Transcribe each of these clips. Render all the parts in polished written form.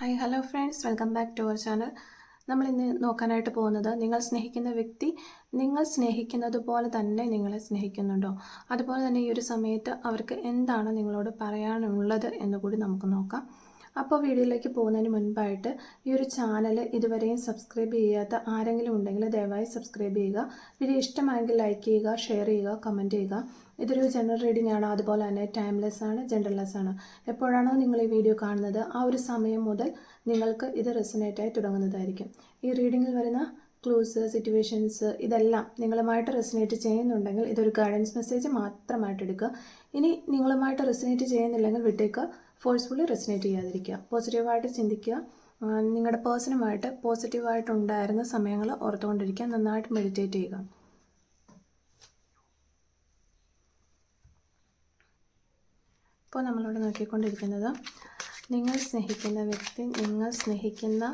Hi hello friends, welcome back to our channel. നമ്മൾ ഇന്ന് നോക്കാനായിട്ട് പോകുന്നത്, നിങ്ങൾ സ്നേഹിക്കുന്ന വ്യക്തി നിങ്ങൾ സ്നേഹിക്കുന്നത് പോലെ തന്നെ നിങ്ങളെ സ്നേഹിക്കുന്നുണ്ടോ, അതുപോലെ തന്നെ ഈ ഒരു സമയത്ത് അവർക്ക് എന്താണ് നിങ്ങളോട് പറയാനുള്ളത് എന്നുകൂടി നമുക്ക് നോക്കാം. അപ്പോൾ വീഡിയോയിലേക്ക് പോകുന്നതിന് മുൻപായിട്ട് ഈ ഒരു ചാനൽ ഇതുവരെയും സബ്സ്ക്രൈബ് ചെയ്യാത്ത ആരെങ്കിലും ഉണ്ടെങ്കിൽ ദയവായി സബ്സ്ക്രൈബ് ചെയ്യുക. വീഡിയോ ഇഷ്ടമായെങ്കിൽ ലൈക്ക് ചെയ്യുക, ഷെയർ ചെയ്യുക, കമൻറ്റ് ചെയ്യുക. ഇതൊരു ജനറൽ റീഡിംഗ് ആണ്, അതുപോലെ തന്നെ ടൈംലെസ് ആണ്, ജെൻഡർലെസ് ആണ്. എപ്പോഴാണോ നിങ്ങൾ ഈ വീഡിയോ കാണുന്നത് ആ ഒരു സമയം മുതൽ നിങ്ങൾക്ക് ഇത് റെസൊനേറ്റായി തുടങ്ങുന്നതായിരിക്കും. ഈ റീഡിങ്ങിൽ വരുന്ന ക്ലൂസ്, സിറ്റുവേഷൻസ് ഇതെല്ലാം നിങ്ങളുമായിട്ട് റെസൊനേറ്റ് ചെയ്യുന്നുണ്ടെങ്കിൽ ഇതൊരു ഗൈഡൻസ് മെസ്സേജ് മാത്രമായിട്ട് എടുക്കുക. ഇനി നിങ്ങളുമായിട്ട് റെസൊനേറ്റ് ചെയ്യുന്നില്ലെങ്കിൽ വിട്ടേക്കുക. ഫോഴ്സ്ഫുള്ളി റെസൊനേറ്റ് ചെയ്യാതിരിക്കുക. പോസിറ്റീവായിട്ട് ചിന്തിക്കുക. നിങ്ങളുടെ പേഴ്സണുമായിട്ട് പോസിറ്റീവായിട്ടുണ്ടായിരുന്ന സമയങ്ങൾ ഓർത്തുകൊണ്ടിരിക്കുക. നന്നായിട്ട് മെഡിറ്റേറ്റ് ചെയ്യുക. ഇപ്പോൾ നമ്മളിവിടെ നോക്കിക്കൊണ്ടിരിക്കുന്നത്, നിങ്ങൾ സ്നേഹിക്കുന്ന വ്യക്തി നിങ്ങൾ സ്നേഹിക്കുന്ന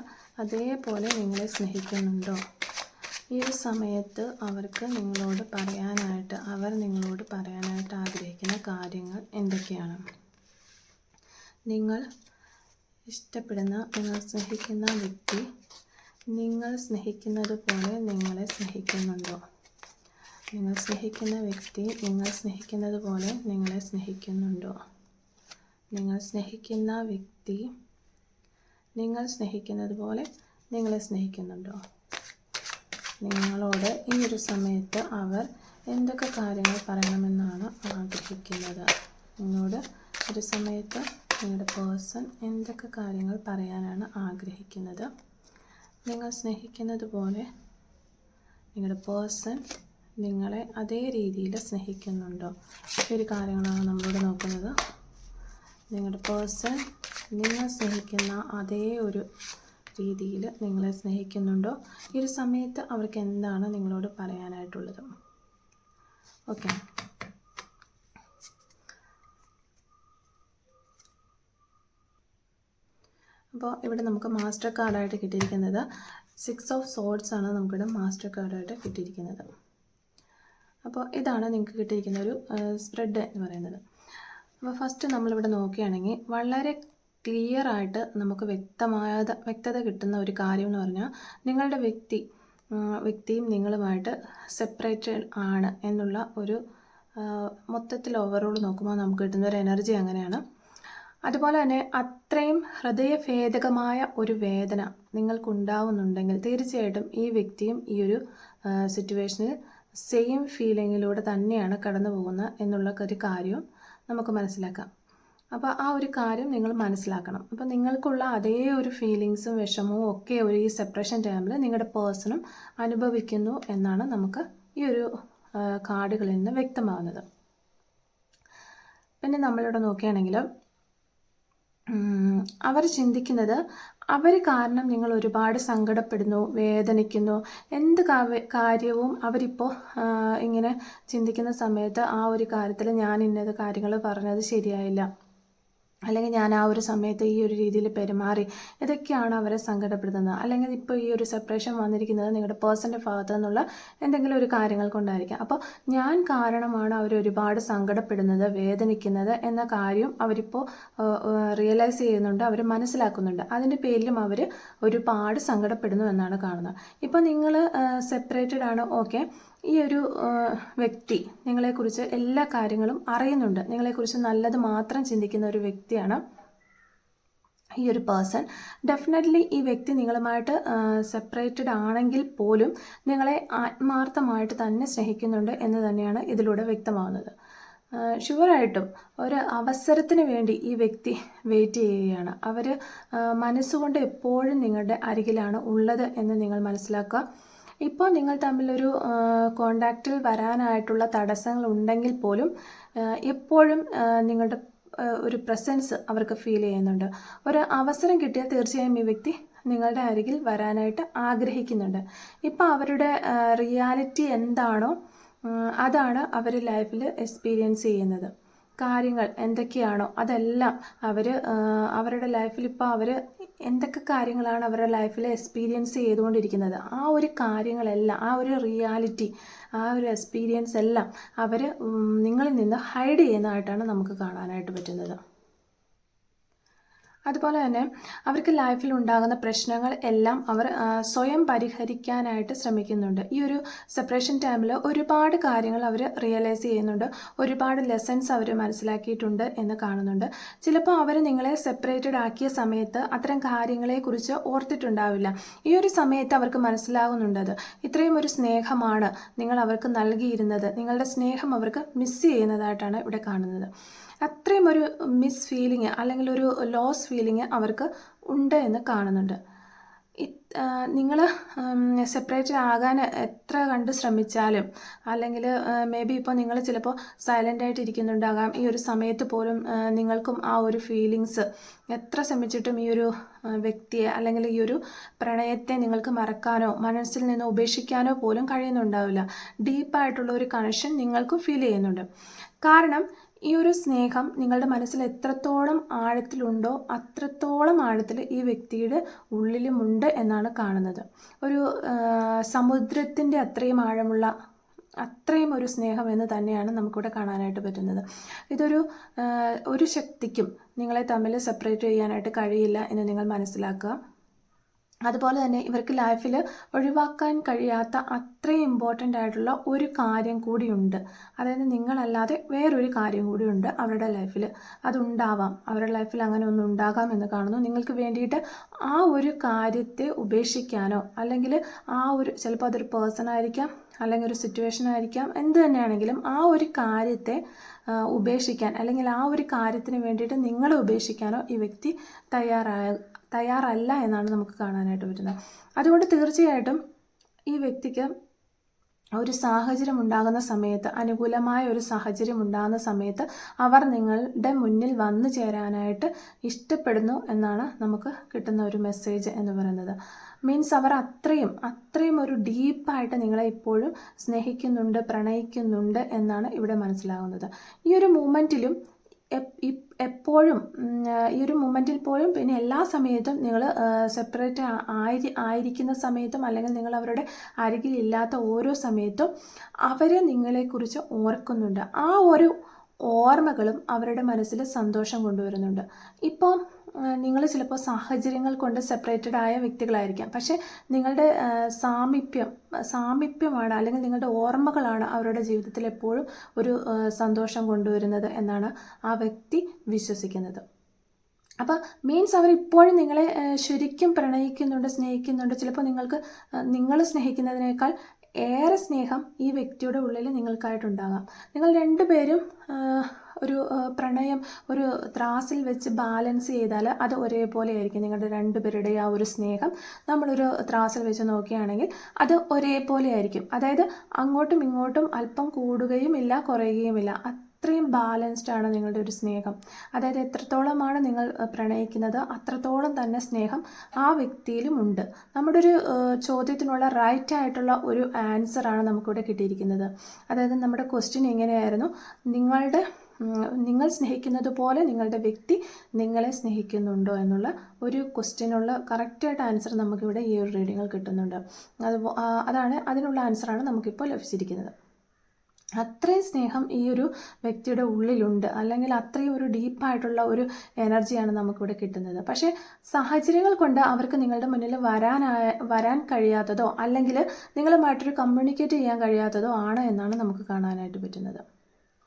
അതേപോലെ നിങ്ങളെ സ്നേഹിക്കുന്നുണ്ടോ? ഈ ഒരു സമയത്ത് അവർ നിങ്ങളോട് പറയാനായിട്ട് ആഗ്രഹിക്കുന്ന കാര്യങ്ങൾ എന്തൊക്കെയാണ്? നിങ്ങൾ ഇഷ്ടപ്പെടുന്ന, നിങ്ങൾ സ്നേഹിക്കുന്ന വ്യക്തി നിങ്ങൾ സ്നേഹിക്കുന്നത് പോലെ നിങ്ങളെ സ്നേഹിക്കുന്നുണ്ടോ? നിങ്ങൾ സ്നേഹിക്കുന്ന വ്യക്തി നിങ്ങൾ സ്നേഹിക്കുന്നത് പോലെ നിങ്ങളെ സ്നേഹിക്കുന്നുണ്ടോ? നിങ്ങൾ സ്നേഹിക്കുന്ന വ്യക്തി നിങ്ങൾ സ്നേഹിക്കുന്നത് പോലെ നിങ്ങളെ സ്നേഹിക്കുന്നുണ്ടോ? നിങ്ങളോട് ഈ ഒരു സമയത്ത് അവർ എന്തൊക്കെ കാര്യങ്ങൾ പറയണമെന്നാണ് ആഗ്രഹിക്കുന്നത്? നിങ്ങളോട് ഒരു സമയത്ത് നിങ്ങളുടെ പേഴ്സൺ എന്തൊക്കെ കാര്യങ്ങൾ പറയാനാണ് ആഗ്രഹിക്കുന്നത്? നിങ്ങൾ സ്നേഹിക്കുന്നത് പോലെ നിങ്ങളുടെ പേഴ്സൺ നിങ്ങളെ അതേ രീതിയിൽ സ്നേഹിക്കുന്നുണ്ടോ? ഈ ഒരു കാര്യങ്ങളാണ് നമ്മളോട് നോക്കുന്നത്. നിങ്ങളുടെ പേഴ്സൺ നിങ്ങൾ സ്നേഹിക്കുന്ന അതേ ഒരു രീതിയിൽ നിങ്ങളെ സ്നേഹിക്കുന്നുണ്ടോ? ഈ ഒരു സമയത്ത് അവർക്ക് എന്താണ് നിങ്ങളോട് പറയാനായിട്ടുള്ളത്? ഓക്കെ, അപ്പോൾ ഇവിടെ നമുക്ക് മാസ്റ്റർ കാർഡായിട്ട് കിട്ടിയിരിക്കുന്നത് 6 ഓഫ് സോർഡ്സ് ആണ്. നമുക്കിവിടെ മാസ്റ്റർ കാർഡായിട്ട് കിട്ടിയിരിക്കുന്നത്. അപ്പോൾ ഇതാണ് നിങ്ങൾക്ക് കിട്ടിയിരിക്കുന്ന ഒരു സ്പ്രെഡ് എന്ന് പറയുന്നത്. അപ്പോൾ ഫസ്റ്റ് നമ്മളിവിടെ നോക്കുകയാണെങ്കിൽ വളരെ ക്ലിയർ ആയിട്ട് നമുക്ക് വ്യക്തത കിട്ടുന്ന ഒരു കാര്യം എന്ന് പറഞ്ഞാൽ, നിങ്ങളുടെ വ്യക്തിയും നിങ്ങളുമായിട്ട് സെപ്പറേറ്റഡ് ആണ് എന്നുള്ള ഒരു മൊത്തത്തിൽ ഓവറോൾ നോക്കുമ്പോൾ നമുക്ക് കിട്ടുന്ന ഒരു എനർജി അങ്ങനെയാണ്. അതുപോലെ തന്നെ അത്രയും ഹൃദയഭേദകമായ ഒരു വേദന നിങ്ങൾക്കുണ്ടാവുന്നുണ്ടെങ്കിൽ തീർച്ചയായിട്ടും ഈ വ്യക്തിയും ഈ ഒരു സിറ്റുവേഷനിൽ സെയിം ഫീലിങ്ങിലൂടെ തന്നെയാണ് കടന്നു പോകുന്നത് എന്നുള്ള ഒരു കാര്യവും നമുക്ക് മനസ്സിലാക്കാം. അപ്പോൾ ആ ഒരു കാര്യം നിങ്ങൾ മനസ്സിലാക്കണം. അപ്പോൾ നിങ്ങൾക്കുള്ള അതേ ഒരു ഫീലിങ്സും വിഷമവും ഒക്കെ ഒരു ഈ സെപ്പറേഷൻ ടൈമിൽ നിങ്ങളുടെ പേഴ്സണും അനുഭവിക്കുന്നു എന്നാണ് നമുക്ക് ഈ ഒരു കാർഡുകളിൽ നിന്ന് വ്യക്തമാകുന്നത്. പിന്നെ നമ്മളിവിടെ നോക്കുകയാണെങ്കിൽ അവർ ചിന്തിക്കുന്നത്, അവർ കാരണം നിങ്ങൾ ഒരുപാട് സങ്കടപ്പെടുന്നു, വേദനിക്കുന്നു, എന്ത് കാര്യവും അവരിപ്പോൾ ഇങ്ങനെ ചിന്തിക്കുന്ന സമയത്ത് ആ ഒരു കാര്യത്തിൽ ഞാൻ ഇന്നത് കാര്യങ്ങൾ പറഞ്ഞത് ശരിയായില്ല, അല്ലെങ്കിൽ ഞാൻ ആ ഒരു സമയത്ത് ഈ ഒരു രീതിയിൽ പെരുമാറി, ഇതൊക്കെയാണ് അവരെ സങ്കടപ്പെടുത്തുന്നത്. അല്ലെങ്കിൽ ഇപ്പോൾ ഈ ഒരു സെപ്പറേഷൻ വന്നിരിക്കുന്നത് നിങ്ങളുടെ പേഴ്സൻ്റെ ഭാഗത്തു നിന്നുള്ള എന്തെങ്കിലും ഒരു കാര്യങ്ങൾ കൊണ്ടായിരിക്കാം. അപ്പോൾ ഞാൻ കാരണമാണ് അവർ ഒരുപാട് സങ്കടപ്പെടുന്നത്, വേദനിക്കുന്നത് എന്ന കാര്യം അവരിപ്പോൾ റിയലൈസ് ചെയ്യുന്നുണ്ട്, അവർ മനസ്സിലാക്കുന്നുണ്ട്. അതിൻ്റെ പേരിലും അവർ ഒരുപാട് സങ്കടപ്പെടുന്നു എന്നാണ് കാണുന്നത്. ഇപ്പോൾ നിങ്ങൾ സെപ്പറേറ്റഡ് ആണ്, ഓക്കെ. ഈ ഒരു വ്യക്തി നിങ്ങളെക്കുറിച്ച് എല്ലാ കാര്യങ്ങളും അറിയുന്നുണ്ട്, നിങ്ങളെക്കുറിച്ച് നല്ലത് മാത്രം ചിന്തിക്കുന്ന ഒരു വ്യക്തിയാണ് ഈ ഒരു പേഴ്സൺ. ഡെഫിനറ്റ്ലി ഈ വ്യക്തി നിങ്ങളുമായിട്ട് സെപ്പറേറ്റഡ് ആണെങ്കിൽ പോലും നിങ്ങളെ ആത്മാർത്ഥമായിട്ട് തന്നെ സ്നേഹിക്കുന്നുണ്ട് എന്ന് തന്നെയാണ് ഇതിലൂടെ വ്യക്തമാവുന്നത്. ഷുവറായിട്ടും ഒരു അവസരത്തിന് വേണ്ടി ഈ വ്യക്തി വെയിറ്റ് ചെയ്യുകയാണ്. അവർ മനസ്സുകൊണ്ട് എപ്പോഴും നിങ്ങളുടെ അരികിലാണ് ഉള്ളത് എന്ന് നിങ്ങൾ മനസ്സിലാക്കുക. ഇപ്പോൾ നിങ്ങൾ തമ്മിലൊരു കോണ്ടാക്റ്റിൽ വരാനായിട്ടുള്ള തടസ്സങ്ങൾ ഉണ്ടെങ്കിൽ പോലും എപ്പോഴും നിങ്ങളുടെ ഒരു പ്രസൻസ് അവർക്ക് ഫീൽ ചെയ്യുന്നുണ്ട്. ഒരു അവസരം കിട്ടിയാൽ തീർച്ചയായും ഈ വ്യക്തി നിങ്ങളുടെ അരികിൽ വരാനായിട്ട് ആഗ്രഹിക്കുന്നുണ്ട്. ഇപ്പോൾ അവരുടെ റിയാലിറ്റി എന്താണോ അതാണ് അവർ ലൈഫിൽ എക്സ്പീരിയൻസ് ചെയ്യുന്നത്. കാര്യങ്ങൾ എന്തൊക്കെയാണോ അതെല്ലാം അവരുടെ ലൈഫിൽ ഇപ്പോൾ അവർ എന്തൊക്കെ കാര്യങ്ങളാണ് അവരുടെ ലൈഫിൽ എക്സ്പീരിയൻസ് ചെയ്തുകൊണ്ടിരിക്കുന്നത്, ആ ഒരു കാര്യങ്ങളെല്ലാം, ആ ഒരു റിയാലിറ്റി, ആ ഒരു എക്സ്പീരിയൻസ് എല്ലാം അവർ നിങ്ങളിൽ നിന്ന് ഹൈഡ് ചെയ്യുന്നതായിട്ടാണ് നമുക്ക് കാണാനായിട്ട് പറ്റുന്നത്. അതുപോലെ തന്നെ അവർക്ക് ലൈഫിൽ ഉണ്ടാകുന്ന പ്രശ്നങ്ങൾ എല്ലാം അവർ സ്വയം പരിഹരിക്കാനായിട്ട് ശ്രമിക്കുന്നുണ്ട്. ഈ ഒരു സെപ്പറേഷൻ ടൈമിൽ ഒരുപാട് കാര്യങ്ങൾ അവർ റിയലൈസ് ചെയ്യുന്നുണ്ട്, ഒരുപാട് ലെസൺസ് അവർ മനസ്സിലാക്കിയിട്ടുണ്ട് എന്ന് കാണുന്നുണ്ട്. ചിലപ്പോൾ അവർ നിങ്ങളെ സെപ്പറേറ്റഡ് ആക്കിയ സമയത്ത് അത്തരം കാര്യങ്ങളെക്കുറിച്ച് ഓർത്തിട്ടുണ്ടാവില്ല. ഈ ഒരു സമയത്ത് അവർക്ക് മനസ്സിലാകുന്നുണ്ട് അത് ഇത്രയും ഒരു സ്നേഹമാണ് നിങ്ങൾ അവർക്ക് നൽകിയിരുന്നത്, നിങ്ങളുടെ സ്നേഹം അവർക്ക് മിസ് ചെയ്യുന്നതായിട്ടാണ് ഇവിടെ കാണുന്നത്. അത്രയും ഒരു മിസ് ഫീലിംഗ് അല്ലെങ്കിൽ ഒരു ലോസ് ഫീലിംഗ് അവർക്ക് ഉണ്ട് എന്ന് കാണുന്നുണ്ട്. നിങ്ങൾ സെപ്പറേറ്റ് ആകാൻ എത്ര കണ്ട് ശ്രമിച്ചാലും, അല്ലെങ്കിൽ മേ ബി ഇപ്പോൾ നിങ്ങൾ ചിലപ്പോൾ സൈലൻ്റായിട്ട് ഇരിക്കുന്നുണ്ടാകാം, ഈ ഒരു സമയത്ത് പോലും നിങ്ങൾക്കും ആ ഒരു ഫീലിങ്സ് എത്ര ശ്രമിച്ചിട്ടും ഈ ഒരു വ്യക്തിയെ അല്ലെങ്കിൽ ഈ ഒരു പ്രണയത്തെ നിങ്ങൾക്ക് മറക്കാനോ മനസ്സിൽ നിന്ന് ഉപേക്ഷിക്കാനോ പോലും കഴിയുന്നുണ്ടാവില്ല. ഡീപ്പായിട്ടുള്ള ഒരു കണക്ഷൻ നിങ്ങൾക്കും ഫീൽ ചെയ്യുന്നുണ്ട്. കാരണം ഈ ഒരു സ്നേഹം നിങ്ങളുടെ മനസ്സിൽ എത്രത്തോളം ആഴത്തിലുണ്ടോ അത്രത്തോളം ആഴത്തിൽ ഈ വ്യക്തിയുടെ ഉള്ളിലുമുണ്ട് എന്നാണ് കാണുന്നത്. ഒരു സമുദ്രത്തിൻ്റെ അത്രയും ആഴമുള്ള അത്രയും ഒരു സ്നേഹം എന്ന് തന്നെയാണ് നമുക്കിവിടെ കാണാനായിട്ട് പറ്റുന്നത്. ഇതൊരു ഒരു ശക്തിക്കും നിങ്ങളെ തമ്മിൽ സെപ്പറേറ്റ് ചെയ്യാനായിട്ട് കഴിയില്ല എന്ന് നിങ്ങൾ മനസ്സിലാക്കുക. അതുപോലെ തന്നെ ഇവർക്ക് ലൈഫിൽ ഒഴിവാക്കാൻ കഴിയാത്ത അത്രയും ഇമ്പോർട്ടൻ്റ് ആയിട്ടുള്ള ഒരു കാര്യം കൂടിയുണ്ട്. അതായത് നിങ്ങളല്ലാതെ വേറൊരു കാര്യം കൂടിയുണ്ട് അവരുടെ ലൈഫിൽ. അതുണ്ടാവാം, അവരുടെ ലൈഫിൽ അങ്ങനെ ഒന്നും ഉണ്ടാകാം എന്ന് കാണുന്നു. നിങ്ങൾക്ക് വേണ്ടിയിട്ട് ആ ഒരു കാര്യത്തെ ഉപേക്ഷിക്കാനോ അല്ലെങ്കിൽ ആ ഒരു ചിലപ്പോൾ അതൊരു പേഴ്സൺ ആയിരിക്കാം അല്ലെങ്കിൽ ഒരു സിറ്റുവേഷൻ ആയിരിക്കാം, എന്ത് തന്നെയാണെങ്കിലും ആ ഒരു കാര്യത്തെ ഉപേക്ഷിക്കാൻ അല്ലെങ്കിൽ ആ ഒരു കാര്യത്തിന് വേണ്ടിയിട്ട് നിങ്ങളെ ഉപേക്ഷിക്കാനോ ഈ വ്യക്തി തയ്യാറല്ല എന്നാണ് നമുക്ക് കാണാനായിട്ട് പറ്റുന്നത്. അതുകൊണ്ട് തീർച്ചയായിട്ടും ഈ വ്യക്തിക്ക് ഒരു സാഹചര്യം ഉണ്ടാകുന്ന സമയത്ത്, അനുകൂലമായ ഒരു സാഹചര്യം ഉണ്ടാകുന്ന സമയത്ത് അവർ നിങ്ങളുടെ മുന്നിൽ വന്നു ചേരാനായിട്ട് ഇഷ്ടപ്പെടുന്നു എന്നാണ് നമുക്ക് കിട്ടുന്ന ഒരു മെസ്സേജ് എന്ന് പറയുന്നത്. മീൻസ് അവർ അത്രയും ഒരു ഡീപ്പായിട്ട് നിങ്ങളെ ഇപ്പോഴും സ്നേഹിക്കുന്നുണ്ട്, പ്രണയിക്കുന്നുണ്ട് എന്നാണ് ഇവിടെ മനസ്സിലാകുന്നത്. ഈ ഒരു മൂമെൻറ്റിലും എപ്പോഴും ഈ ഒരു മൊമെൻറ്റിൽ പോലും പിന്നെ എല്ലാ സമയത്തും നിങ്ങൾ സെപ്പറേറ്റ് ആയിരിക്കുന്ന സമയത്തും അല്ലെങ്കിൽ നിങ്ങൾ അവരുടെ അരികിലില്ലാത്ത ഓരോ സമയത്തും അവർ നിങ്ങളെക്കുറിച്ച് ഓർക്കുന്നുണ്ട്. ആ ഒരു ഓർമ്മകളും അവരുടെ മനസ്സിൽ സന്തോഷം കൊണ്ടുവരുന്നുണ്ട്. ഇപ്പോൾ നിങ്ങൾ ചിലപ്പോൾ സാഹചര്യങ്ങൾ കൊണ്ട് സെപ്പറേറ്റഡ് ആയ വ്യക്തികളായിരിക്കാം, പക്ഷേ നിങ്ങളുടെ സാമീപ്യമാണ് അല്ലെങ്കിൽ നിങ്ങളുടെ ഓർമ്മകളാണ് അവരുടെ ജീവിതത്തിൽ എപ്പോഴും ഒരു സന്തോഷം കൊണ്ടുവരുന്നത് എന്നാണ് ആ വ്യക്തി വിശ്വസിക്കുന്നത്. അപ്പോൾ മീൻസ് അവർ ഇപ്പോഴും നിങ്ങളെ ശരിക്കും പ്രണയിക്കുന്നുണ്ട്, സ്നേഹിക്കുന്നുണ്ട്. ചിലപ്പോൾ നിങ്ങൾ സ്നേഹിക്കുന്നതിനേക്കാൾ ഏറെ സ്നേഹം ഈ വ്യക്തിയുടെ ഉള്ളിൽ നിങ്ങൾക്കായിട്ടുണ്ടാകാം. നിങ്ങൾ രണ്ടുപേരും ഒരു പ്രണയം ഒരു ത്രാസിൽ വെച്ച് ബാലൻസ് ചെയ്താൽ അത് ഒരേപോലെ ആയിരിക്കും. നിങ്ങളുടെ രണ്ടുപേരുടെ ആ ഒരു സ്നേഹം നമ്മളൊരു ത്രാസിൽ വെച്ച് നോക്കുകയാണെങ്കിൽ അത് ഒരേപോലെ ആയിരിക്കും. അതായത് അങ്ങോട്ടും ഇങ്ങോട്ടും അല്പം കൂടുകയും ഇല്ല, കുറയുകയുമില്ല. അത്രയും ബാലൻസ്ഡ് ആണ് നിങ്ങളുടെ ഒരു സ്നേഹം. അതായത് എത്രത്തോളമാണ് നിങ്ങൾ പ്രണയിക്കുന്നത് അത്രത്തോളം തന്നെ സ്നേഹം ആ വ്യക്തിയിലും ഉണ്ട്. നമ്മുടെ ഒരു ചോദ്യത്തിനുള്ള റൈറ്റ് ആയിട്ടുള്ള ഒരു ആൻസറാണ് നമുക്കിവിടെ കിട്ടിയിരിക്കുന്നത്. അതായത് നമ്മുടെ ക്വസ്റ്റ്യൻ എങ്ങനെയായിരുന്നു, നിങ്ങൾ സ്നേഹിക്കുന്നത് പോലെ നിങ്ങളുടെ വ്യക്തി നിങ്ങളെ സ്നേഹിക്കുന്നുണ്ടോ എന്നുള്ള ഒരു ക്വസ്റ്റ്യനുള്ള കറക്റ്റായിട്ട് ആൻസർ നമുക്കിവിടെ ഈ ഒരു റീഡിങ്ങിൽ കിട്ടുന്നുണ്ട്. അതാണ് അതിനുള്ള ആൻസറാണ് നമുക്കിപ്പോൾ ലഭിച്ചിരിക്കുന്നത്. അത്രയും സ്നേഹം ഈ ഒരു വ്യക്തിയുടെ ഉള്ളിലുണ്ട്, അല്ലെങ്കിൽ അത്രയും ഒരു ഡീപ്പായിട്ടുള്ള ഒരു എനർജിയാണ് നമുക്കിവിടെ കിട്ടുന്നത്. പക്ഷേ സാഹചര്യങ്ങൾ കൊണ്ട് അവർക്ക് നിങ്ങളുടെ മുന്നിൽ വരാൻ കഴിയാത്തതോ അല്ലെങ്കിൽ നിങ്ങളുമായിട്ടൊരു കമ്മ്യൂണിക്കേറ്റ് ചെയ്യാൻ കഴിയാത്തതോ ആണ് എന്നാണ് നമുക്ക് കാണാനായിട്ട് പറ്റുന്നത്.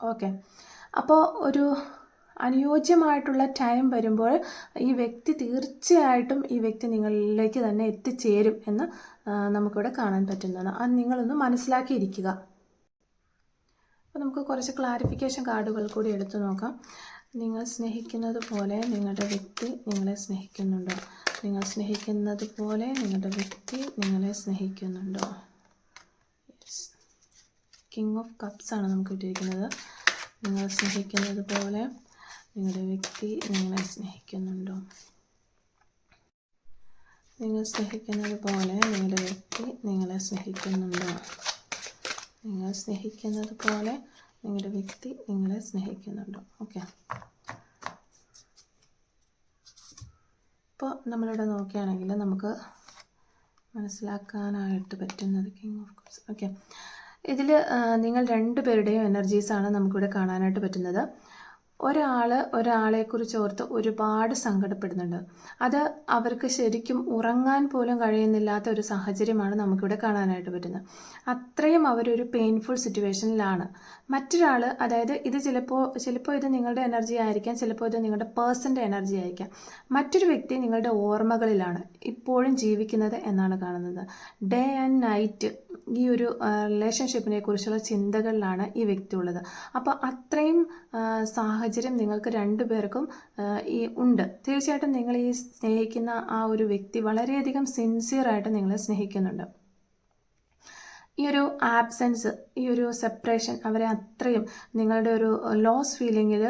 ഓക്കെ, അപ്പോൾ ഒരു അനുയോജ്യമായിട്ടുള്ള ടൈം വരുമ്പോൾ ഈ വ്യക്തി തീർച്ചയായിട്ടും ഈ വ്യക്തി നിങ്ങളിലേക്ക് തന്നെ എത്തിച്ചേരും എന്ന് നമുക്കിവിടെ കാണാൻ പറ്റുന്നതാണ്. അത് നിങ്ങളൊന്ന് മനസ്സിലാക്കിയിരിക്കുക. അപ്പോൾ നമുക്ക് കുറച്ച് ക്ലാരിഫിക്കേഷൻ കാർഡുകൾ കൂടി എടുത്തു നോക്കാം. നിങ്ങൾ സ്നേഹിക്കുന്നത് പോലെ നിങ്ങളുടെ വ്യക്തി നിങ്ങളെ സ്നേഹിക്കുന്നുണ്ടോ? നിങ്ങൾ സ്നേഹിക്കുന്നത് പോലെ നിങ്ങളുടെ വ്യക്തി നിങ്ങളെ സ്നേഹിക്കുന്നുണ്ടോ? യെസ്, കിങ് ഓഫ് കപ്സ് ആണ് നമുക്ക് കിട്ടിയിരിക്കുന്നത്. നിങ്ങൾ സ്നേഹിക്കുന്നത് പോലെ നിങ്ങളുടെ വ്യക്തി നിങ്ങളെ സ്നേഹിക്കുന്നുണ്ടോ? നിങ്ങൾ സ്നേഹിക്കുന്നത് പോലെ നിങ്ങളുടെ വ്യക്തി നിങ്ങളെ സ്നേഹിക്കുന്നുണ്ടോ? നിങ്ങൾ സ്നേഹിക്കുന്നത് പോലെ നിങ്ങളുടെ വ്യക്തി നിങ്ങളെ സ്നേഹിക്കുന്നുണ്ടോ? ഓക്കെ, ഇപ്പോൾ നമ്മളിവിടെ നോക്കുകയാണെങ്കിൽ നമുക്ക് മനസ്സിലാക്കാനായിട്ട് പറ്റുന്നത് കിങ് ഓഫ് കപ്സ്. ഓക്കെ, ഇതിൽ നിങ്ങൾ രണ്ടുപേരുടെയും എനർജീസാണ് നമുക്കിവിടെ കാണാനായിട്ട് പറ്റുന്നത്. ഒരാളെക്കുറിച്ച് ഓർത്ത് ഒരുപാട് സങ്കടപ്പെടുന്നുണ്ട്. അത് അവർക്ക് ശരിക്കും ഉറങ്ങാൻ പോലും കഴിയുന്നില്ലാത്ത ഒരു സാഹചര്യമാണ് നമുക്കിവിടെ കാണാനായിട്ട് പറ്റുന്നത്. അത്രയും അവരൊരു പെയിൻഫുൾ സിറ്റുവേഷനിലാണ്. മറ്റൊരാൾ, അതായത് ഇത് ചിലപ്പോൾ ഇത് നിങ്ങളുടെ എനർജി ആയിരിക്കാം, ചിലപ്പോൾ ഇത് നിങ്ങളുടെ പേഴ്സൻ്റെ എനർജി ആയിരിക്കാം. മറ്റൊരു വ്യക്തി നിങ്ങളുടെ ഓർമ്മകളിലാണ് ഇപ്പോഴും ജീവിക്കുന്നത് എന്നാണ് കാണുന്നത്. ഡേ ആൻഡ് നൈറ്റ് ഈ ഒരു റിലേഷൻഷിപ്പിനെ കുറിച്ചുള്ള ചിന്തകളിലാണ് ഈ വ്യക്തി ഉള്ളത്. അപ്പോൾ അത്രയും സാഹചര്യം നിങ്ങൾക്ക് രണ്ടുപേർക്കും ഉണ്ട്. തീർച്ചയായിട്ടും നിങ്ങൾ ഈ സ്നേഹിക്കുന്ന ആ ഒരു വ്യക്തി വളരെയധികം സിൻസിയറായിട്ട് നിങ്ങളെ സ്നേഹിക്കുന്നുണ്ട്. ഈ ഒരു ആബ്സെൻസ്, ഈ ഒരു സെപ്പറേഷൻ അവരെ അത്രയും നിങ്ങളുടെ ഒരു ലോസ് ഫീലിങ്ങിൽ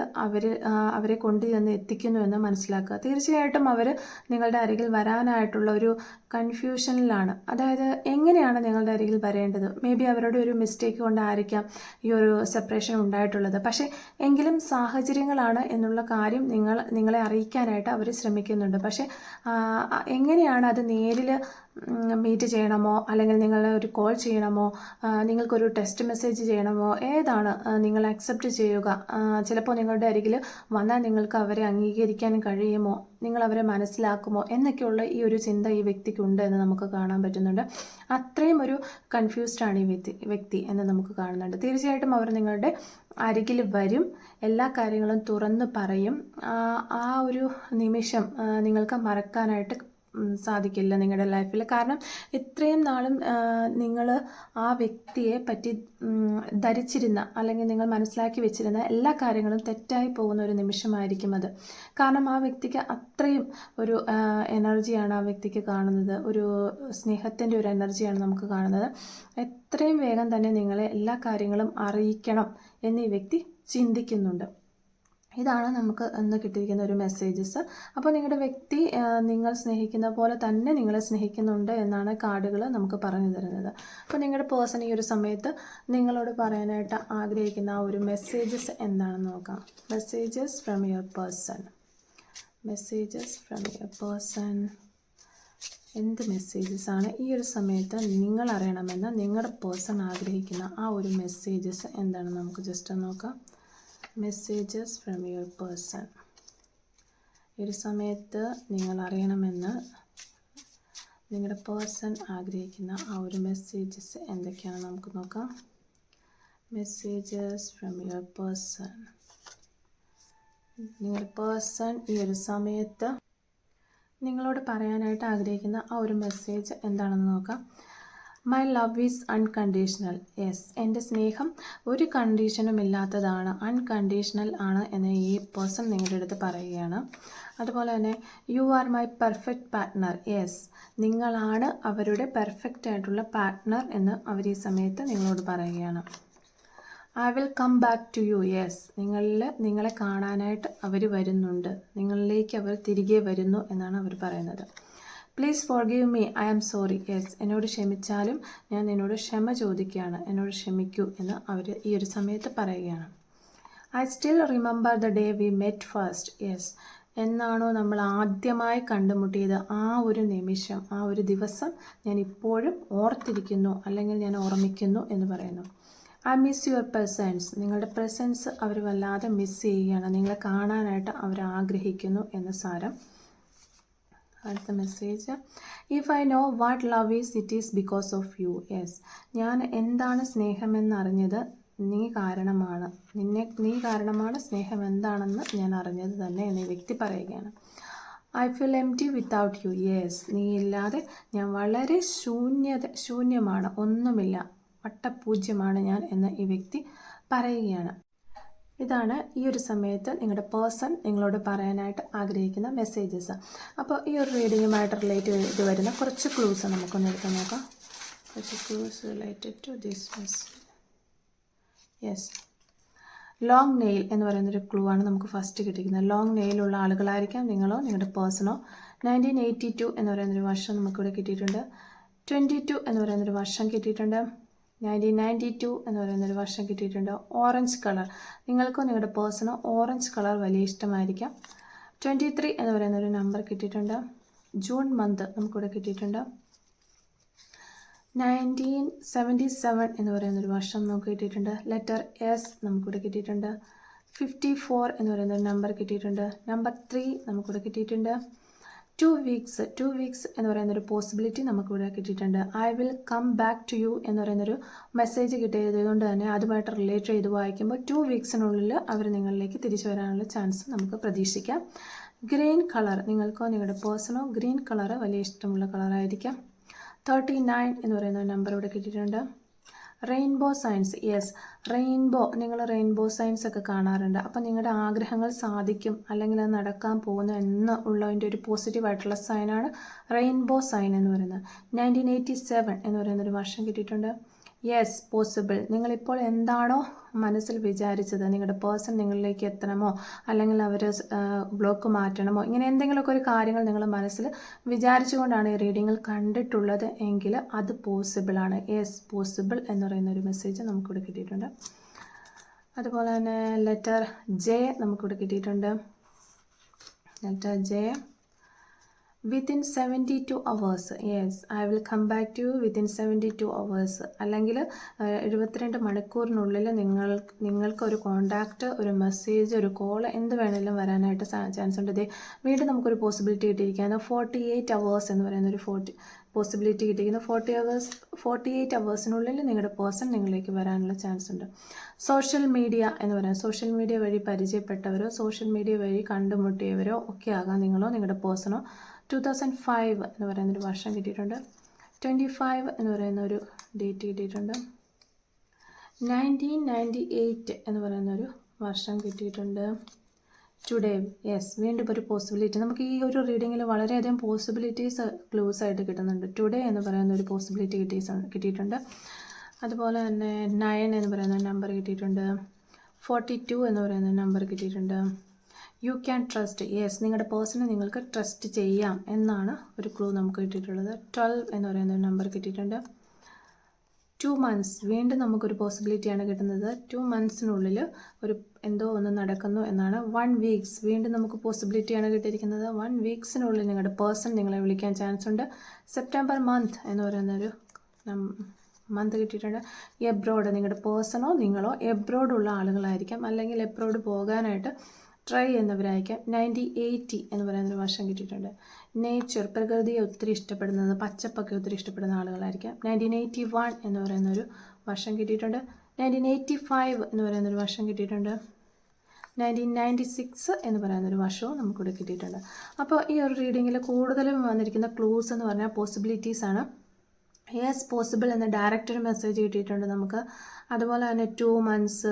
അവരെ കൊണ്ടുചെന്ന് എത്തിക്കുന്നു എന്ന് മനസ്സിലാക്കുക. തീർച്ചയായിട്ടും അവർ നിങ്ങളുടെ അരികിൽ വരാനായിട്ടുള്ള ഒരു കൺഫ്യൂഷനിലാണ്. അതായത് എങ്ങനെയാണ് നിങ്ങളുടെ അരികിൽ വരേണ്ടത്? മേ ബി അവരുടെ ഒരു മിസ്റ്റേക്ക് കൊണ്ടായിരിക്കാം ഈ ഒരു സെപ്പറേഷൻ ഉണ്ടായിട്ടുള്ളത്. പക്ഷേ എങ്കിലും സാഹചര്യങ്ങളാണ് എന്നുള്ള കാര്യം നിങ്ങളെ അറിയിക്കാനായിട്ട് അവർ ശ്രമിക്കുന്നുണ്ട്. പക്ഷേ എങ്ങനെയാണ് അത് നേരിൽ മീറ്റ് ചെയ്യണമോ, അല്ലെങ്കിൽ നിങ്ങളെ ഒരു കോൾ ചെയ്യണമോ, നിങ്ങൾക്കൊരു ടെക്സ്റ്റ് മെസ്സേജ് ചെയ്യണമോ, ഏതാണ് നിങ്ങൾ അക്സെപ്റ്റ് ചെയ്യുക? ചിലപ്പോൾ നിങ്ങളുടെ അരികിൽ വന്നാൽ നിങ്ങൾക്ക് അവരെ അംഗീകരിക്കാൻ കഴിയുമോ, നിങ്ങൾ അവരെ മനസ്സിലാക്കുമോ എന്നൊക്കെയുള്ള ഈ ഒരു ചിന്ത ഈ വ്യക്തിക്കുണ്ട് എന്ന് നമുക്ക് കാണാൻ പറ്റുന്നുണ്ട്. അത്രയും ഒരു കൺഫ്യൂസ്ഡാണ് ഈ വ്യക്തി എന്ന് നമുക്ക് കാണുന്നുണ്ട്. തീർച്ചയായിട്ടും അവർ നിങ്ങളുടെ അരികിൽ വരും, എല്ലാ കാര്യങ്ങളും തുറന്ന് പറയും. ആ ഒരു നിമിഷം നിങ്ങൾക്ക് മറക്കാനായിട്ട് സാധിക്കില്ല നിങ്ങളുടെ ലൈഫിൽ. കാരണം ഇത്രയും നാളും നിങ്ങൾ ആ വ്യക്തിയെ പറ്റി ധരിച്ചിരുന്ന, അല്ലെങ്കിൽ നിങ്ങൾ മനസ്സിലാക്കി വെച്ചിരുന്ന എല്ലാ കാര്യങ്ങളും തെറ്റായി പോകുന്ന ഒരു നിമിഷമായിരിക്കും അത്. കാരണം ആ വ്യക്തിക്ക് അത്രയും ഒരു എനർജിയാണ് ആ വ്യക്തിക്ക് കാണുന്നത്, ഒരു സ്നേഹത്തിൻ്റെ ഒരു എനർജിയാണ് നമുക്ക് കാണുന്നത്. എത്രയും വേഗം തന്നെ നിങ്ങളെ എല്ലാ കാര്യങ്ങളും അറിയിക്കണം എന്ന് ഈ വ്യക്തി ചിന്തിക്കുന്നുണ്ട്. ഇതാണ് നമുക്ക് ഇന്ന് കിട്ടിയിരിക്കുന്ന ഒരു മെസ്സേജസ്. അപ്പോൾ നിങ്ങളുടെ വ്യക്തി നിങ്ങൾ സ്നേഹിക്കുന്ന പോലെ തന്നെ നിങ്ങളെ സ്നേഹിക്കുന്നുണ്ട് എന്നാണ് കാർഡുകൾ നമുക്ക് പറഞ്ഞു തരുന്നത്. അപ്പോൾ നിങ്ങളുടെ പേഴ്സൺ ഈ ഒരു സമയത്ത് നിങ്ങളോട് പറയാനായിട്ട് ആഗ്രഹിക്കുന്ന ആ ഒരു മെസ്സേജസ് എന്താണെന്ന് നോക്കാം. Messages from your person. Messages from your person. എന്ത് മെസ്സേജസ് ആണ് ഈ ഒരു സമയത്ത് നിങ്ങൾ അറിയണമെന്ന് നിങ്ങളുടെ പേഴ്സൺ ആഗ്രഹിക്കുന്ന ആ ഒരു മെസ്സേജസ് എന്താണെന്ന് നമുക്ക് ജസ്റ്റ് ഒന്ന് നോക്കാം. Messages from your person. ഈ ഒരു സമയത്ത് നിങ്ങൾ അറിയണമെന്ന് നിങ്ങളുടെ പേഴ്സൺ ആഗ്രഹിക്കുന്ന ആ ഒരു മെസ്സേജസ് എന്തൊക്കെയാണ് നമുക്ക് നോക്കാം. Messages from your person. നിങ്ങളുടെ പേഴ്സൺ ഈ ഒരു സമയത്ത് നിങ്ങളോട് പറയാനായിട്ട് ആഗ്രഹിക്കുന്ന ആ ഒരു മെസ്സേജ് എന്താണെന്ന് നോക്കാം. My love is unconditional. Yes, എൻ്റെ സ്നേഹം ഒരു കണ്ടീഷനും ഇല്ലാത്തതാണ്, അൺകണ്ടീഷണൽ ആണ് എന്ന് ഈ പേഴ്സൺ നിങ്ങളുടെ അടുത്ത് പറയുകയാണ്. അതുപോലെ തന്നെ you are my perfect partner. Yes, നിങ്ങളാണ് അവരുടെ പെർഫെക്റ്റ് ആയിട്ടുള്ള പാർട്ട്ണർ എന്ന് അവർ ഈ സമയത്ത് നിങ്ങളോട് പറയുകയാണ്. I will come back to you. Yes, നിങ്ങളെ കാണാനായിട്ട് അവർ വരുന്നുണ്ട്, നിങ്ങളിലേക്ക് അവർ തിരികെ വരുന്നു എന്നാണ് അവർ പറയുന്നത്. Please forgive me, I am sorry. Yes, എന്നോട് ക്ഷമിച്ചാലും ഞാൻ നിന്നോട് ക്ഷമ ചോദിക്കുകയാണ്, എന്നോട് ക്ഷമിക്കൂ എന്ന് അവർ ഈ ഒരു സമയത്ത് പറയുകയാണ്. I still remember the day we met first. Yes, എന്നാണോ നമ്മൾ ആദ്യമായി കണ്ടുമുട്ടിയത് ആ ഒരു നിമിഷം, ആ ഒരു ദിവസം ഞാൻ ഇപ്പോഴും ഓർത്തിരിക്കുന്നു, അല്ലെങ്കിൽ ഞാൻ ഓർമ്മിക്കുന്നു എന്ന് പറയുന്നു. I miss your presence. നിങ്ങളുടെ പ്രസൻസ് അവർ വല്ലാതെ മിസ് ചെയ്യുകയാണ്, നിങ്ങളെ കാണാനായിട്ട് അവർ ആഗ്രഹിക്കുന്നു എന്ന് സാരം. അടുത്ത message. If I know what love is, it is because of you. Yes, ഞാൻ എന്താണ് സ്നേഹമെന്നറിഞ്ഞത് നീ കാരണമാണ്, നീ കാരണമാണ് സ്നേഹം എന്താണെന്ന് ഞാൻ അറിഞ്ഞത് തന്നെ എന്ന് ഈ വ്യക്തി പറയുകയാണ്. I feel empty without you. Yes, നീ ഇല്ലാതെ ഞാൻ വളരെ ശൂന്യമാണ്, ഒന്നുമില്ല, വട്ടപൂജ്യമാണ് ഞാൻ എന്ന് ഈ വ്യക്തി പറയുകയാണ്. ഇതാണ് ഈ ഒരു സമയത്ത് നിങ്ങളുടെ പേഴ്സൺ നിങ്ങളോട് പറയാനായിട്ട് ആഗ്രഹിക്കുന്ന മെസ്സേജസ്. അപ്പോൾ ഈ ഒരു റീഡിങ്ങുമായിട്ട് റിലേറ്റ് ചെയ്ത് വരുന്ന കുറച്ച് ക്ലൂസ് നമുക്കൊന്ന് എടുത്ത് നോക്കാം. കുറച്ച് clues related to this message. Yes, long nail എന്ന് പറയുന്നൊരു ക്ലൂ ആണ് നമുക്ക് ഫസ്റ്റ് കിട്ടിയിരിക്കുന്നത്. ലോങ് നെയിലുള്ള ആളുകളായിരിക്കാം നിങ്ങളോ നിങ്ങളുടെ പേഴ്സണോ. 1982 എന്ന് പറയുന്നൊരു വർഷം നമുക്കിവിടെ കിട്ടിയിട്ടുണ്ട്. 22 എന്ന് പറയുന്നൊരു വർഷം കിട്ടിയിട്ടുണ്ട്. 1992 എന്ന് പറയുന്നൊരു വർഷം കിട്ടിയിട്ടുണ്ട്. ഓറഞ്ച് കളർ, നിങ്ങൾക്കോ നിങ്ങളുടെ പേഴ്സണോ ഓറഞ്ച് കളർ വലിയ ഇഷ്ടമായിരിക്കാം. 23 എന്ന് പറയുന്നൊരു നമ്പർ കിട്ടിയിട്ടുണ്ട്. ജൂൺ മന്ത് നമുക്കിവിടെ കിട്ടിയിട്ടുണ്ട്. 1977 എന്ന് പറയുന്നൊരു വർഷം നമുക്ക് കിട്ടിയിട്ടുണ്ട്. ലെറ്റർ എസ് നമുക്കിവിടെ കിട്ടിയിട്ടുണ്ട്. 54 എന്ന് പറയുന്ന ഒരു നമ്പർ കിട്ടിയിട്ടുണ്ട്. നമ്പർ 3 നമുക്കിവിടെ കിട്ടിയിട്ടുണ്ട്. 2 വീക്സ് എന്ന് പറയുന്നൊരു പോസിബിലിറ്റി നമുക്കിവിടെ കിട്ടിയിട്ടുണ്ട്. I will come back to you എന്ന് പറയുന്നൊരു മെസ്സേജ് കിട്ടിയതുകൊണ്ട് തന്നെ അതുമായിട്ട് റിലേറ്റ് ചെയ്ത് വായിക്കുമ്പോൾ 2 വീക്സിനുള്ളിൽ അവർ നിങ്ങളിലേക്ക് തിരിച്ചു വരാനുള്ള ചാൻസ് നമുക്ക് പ്രതീക്ഷിക്കാം. ഗ്രീൻ കളർ, നിങ്ങൾക്കോ നിങ്ങളുടെ പേഴ്സണോ ഗ്രീൻ കളർ വലിയ ഇഷ്ടമുള്ള കളറായിരിക്കാം. 39 എന്ന് പറയുന്ന നമ്പർ ഇവിടെ കിട്ടിയിട്ടുണ്ട്. റെയിൻബോ സൈൻസ്, യെസ് റെയിൻബോ, നിങ്ങൾ റെയിൻബോ സൈൻസ് ഒക്കെ കാണാറുണ്ട്. അപ്പോൾ നിങ്ങളുടെ ആഗ്രഹങ്ങൾ സാധിക്കും അല്ലെങ്കിൽ അത് നടക്കാൻ പോകുന്നു എന്ന് ഉള്ളതിൻ്റെ ഒരു പോസിറ്റീവായിട്ടുള്ള സൈനാണ് റെയിൻബോ സൈൻ എന്ന് പറയുന്നത്. 1987 എന്ന് പറയുന്നൊരു വർഷം കിട്ടിയിട്ടുണ്ട്. യെസ് പോസിബിൾ, നിങ്ങളിപ്പോൾ എന്താണോ മനസ്സിൽ വിചാരിച്ചത്, നിങ്ങളുടെ പേഴ്സൺ നിങ്ങളിലേക്ക് എത്തണമോ അല്ലെങ്കിൽ അവർ ബ്ലോക്ക് മാറ്റണമോ, ഇങ്ങനെ എന്തെങ്കിലുമൊക്കെ ഒരു കാര്യങ്ങൾ നിങ്ങൾ മനസ്സിൽ വിചാരിച്ചുകൊണ്ടാണ് ഈ റീഡിങ്ങിൽ കണ്ടിട്ടുള്ളത് എങ്കിൽ അത് പോസിബിളാണ്. യെസ് പോസിബിൾ എന്ന് പറയുന്ന ഒരു മെസ്സേജ് നമുക്കിവിടെ കിട്ടിയിട്ടുണ്ട്. അതുപോലെ തന്നെ ലെറ്റർ ജെ നമുക്കിവിടെ കിട്ടിയിട്ടുണ്ട്. Letter J, within 72 hours, yes I will come back to you within 72 hours, അല്ലെങ്കിൽ 72 മണിക്കൂറിനുള്ളിൽ നിങ്ങൾക്കൊരു കോണ്ടാക്റ്റ്, ഒരു മെസ്സേജ്, ഒരു കോൾ എന്ത് വേണമെങ്കിലും വരാനായിട്ട് ചാൻസ് ഉണ്ട്. വീണ്ടും നമുക്കൊരു പോസിബിലിറ്റി കിട്ടിയിരിക്കുകയാണ് 48 അവേഴ്സ് എന്ന് പറയുന്നൊരു പോസിബിലിറ്റി കിട്ടിയിരിക്കുന്നു. 48 അവേഴ്സിനുള്ളിൽ നിങ്ങളുടെ പേഴ്സൺ നിങ്ങളിലേക്ക് വരാനുള്ള ചാൻസ് ഉണ്ട്. സോഷ്യൽ മീഡിയ എന്ന് പറയുന്നത്, സോഷ്യൽ മീഡിയ വഴി പരിചയപ്പെട്ടവരോ സോഷ്യൽ മീഡിയ വഴി കണ്ടുമുട്ടിയവരോ ഒക്കെ ആകാം നിങ്ങളോ നിങ്ങളുടെ പേഴ്സണോ. 2005 എന്ന് പറയുന്നൊരു വർഷം കിട്ടിയിട്ടുണ്ട്. 25 എന്ന് പറയുന്ന ഒരു ഡേറ്റ് കിട്ടിയിട്ടുണ്ട്. 1998 എന്ന് പറയുന്നൊരു വർഷം കിട്ടിയിട്ടുണ്ട്. ടുഡേ, യെസ് വീണ്ടും ഒരു പോസിബിലിറ്റി, നമുക്ക് ഈ ഒരു റീഡിങ്ങിൽ വളരെയധികം പോസിബിലിറ്റീസ് ക്ലൂസ് ആയിട്ട് കിട്ടുന്നുണ്ട്. ടുഡേ എന്ന് പറയുന്ന ഒരു പോസിബിലിറ്റി കിട്ടിയിട്ടുണ്ട്. അതുപോലെ തന്നെ 9 എന്ന് പറയുന്ന നമ്പർ കിട്ടിയിട്ടുണ്ട്. 42 എന്ന് പറയുന്ന നമ്പർ കിട്ടിയിട്ടുണ്ട്. യു ക്യാൻ ട്രസ്റ്റ്, യെസ് നിങ്ങളുടെ പേഴ്സണെ നിങ്ങൾക്ക് ട്രസ്റ്റ് ചെയ്യാം എന്നാണ് ഒരു ക്ലൂ നമുക്ക് കിട്ടിയിട്ടുള്ളത്. 12 എന്ന് പറയുന്ന ഒരു നമ്പർ കിട്ടിയിട്ടുണ്ട്. 2 months, വീണ്ടും നമുക്കൊരു പോസിബിലിറ്റിയാണ് കിട്ടുന്നത്. 2 monthsനുള്ളിൽ ഒരു എന്തോ ഒന്ന് നടക്കുന്നു എന്നാണ്. 1 weeks, വീണ്ടും നമുക്ക് പോസിബിലിറ്റിയാണ് കിട്ടിയിരിക്കുന്നത്. 1 weeksനുള്ളിൽ നിങ്ങളുടെ പേഴ്സൺ നിങ്ങളെ വിളിക്കാൻ ചാൻസ് ഉണ്ട്. സെപ്റ്റംബർ മന്ത് എന്ന് പറയുന്നൊരു മന്ത് കിട്ടിയിട്ടുണ്ട്. എബ്രോഡ്, നിങ്ങളുടെ പേഴ്സണോ നിങ്ങളോ എബ്രോഡുള്ള ആളുകളായിരിക്കാം അല്ലെങ്കിൽ എബ്രോഡ് പോകാനായിട്ട് ട്രൈ ചെയ്യുന്നവരായിരിക്കാം. 1980 എന്ന് പറയുന്നൊരു വർഷം കിട്ടിയിട്ടുണ്ട്. നേച്ചർ, പ്രകൃതിയെ ഒത്തിരി ഇഷ്ടപ്പെടുന്നത്, പച്ചപ്പൊക്കെ ഒത്തിരി ഇഷ്ടപ്പെടുന്ന ആളുകളായിരിക്കാം. 1981 എന്ന് പറയുന്നൊരു വർഷം കിട്ടിയിട്ടുണ്ട്. 1985 എന്ന് പറയുന്നൊരു വർഷം കിട്ടിയിട്ടുണ്ട്. 1996 എന്ന് പറയുന്നൊരു വർഷവും നമുക്കിവിടെ കിട്ടിയിട്ടുണ്ട്. അപ്പോൾ ഈ ഒരു റീഡിങ്ങിൽ കൂടുതലും വന്നിരിക്കുന്ന ക്ലൂസ് എന്ന് പറഞ്ഞാൽ പോസിബിലിറ്റീസാണ്. യെസ് പോസിബിൾ എന്ന ഡയറക്റ്റ് ഒരു മെസ്സേജ് കിട്ടിയിട്ടുണ്ട് നമുക്ക്. അതുപോലെ തന്നെ 2 months,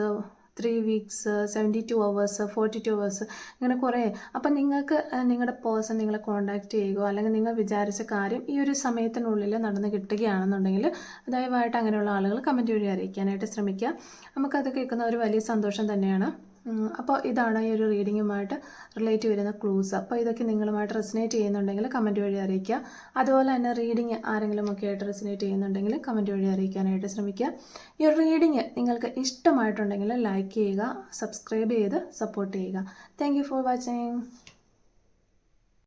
3 weeks, 72 hours, 42 hours, ഇങ്ങനെ കുറേ. അപ്പം നിങ്ങൾക്ക് നിങ്ങളുടെ പേഴ്സൺ നിങ്ങളെ കോൺടാക്റ്റ് ചെയ്യുകയോ അല്ലെങ്കിൽ നിങ്ങൾ വിചാരിച്ച കാര്യം ഈ ഒരു സമയത്തിനുള്ളിൽ നടന്ന് കിട്ടുകയാണെന്നുണ്ടെങ്കിൽ ദയവായിട്ട് അങ്ങനെയുള്ള ആളുകൾ കമൻറ്റ് വഴി അറിയിക്കാനായിട്ട് ശ്രമിക്കുക. നമുക്കത് കേൾക്കുന്ന ഒരു വലിയ സന്തോഷം തന്നെയാണ്. അപ്പോൾ ഇതാണ് ഈ ഒരു റീഡിങ്ങുമായിട്ട് റിലേറ്റ് വരുന്ന ക്ലൂസ്. അപ്പോൾ ഇതൊക്കെ നിങ്ങളുമായിട്ട് റെസിനേറ്റ് ചെയ്യുന്നുണ്ടെങ്കിൽ കമൻറ്റ് വഴി അറിയിക്കുക. അതുപോലെ തന്നെ റീഡിങ് ആരെങ്കിലും ഒക്കെ ആയിട്ട് റെസിനേറ്റ് ചെയ്യുന്നുണ്ടെങ്കിൽ കമൻറ്റ് വഴി അറിയിക്കാനായിട്ട് ശ്രമിക്കുക. ഈ റീഡിങ് നിങ്ങൾക്ക് ഇഷ്ടമായിട്ടുണ്ടെങ്കിൽ ലൈക്ക് ചെയ്യുക, സബ്സ്ക്രൈബ് ചെയ്ത് സപ്പോർട്ട് ചെയ്യുക. Thank you for watching.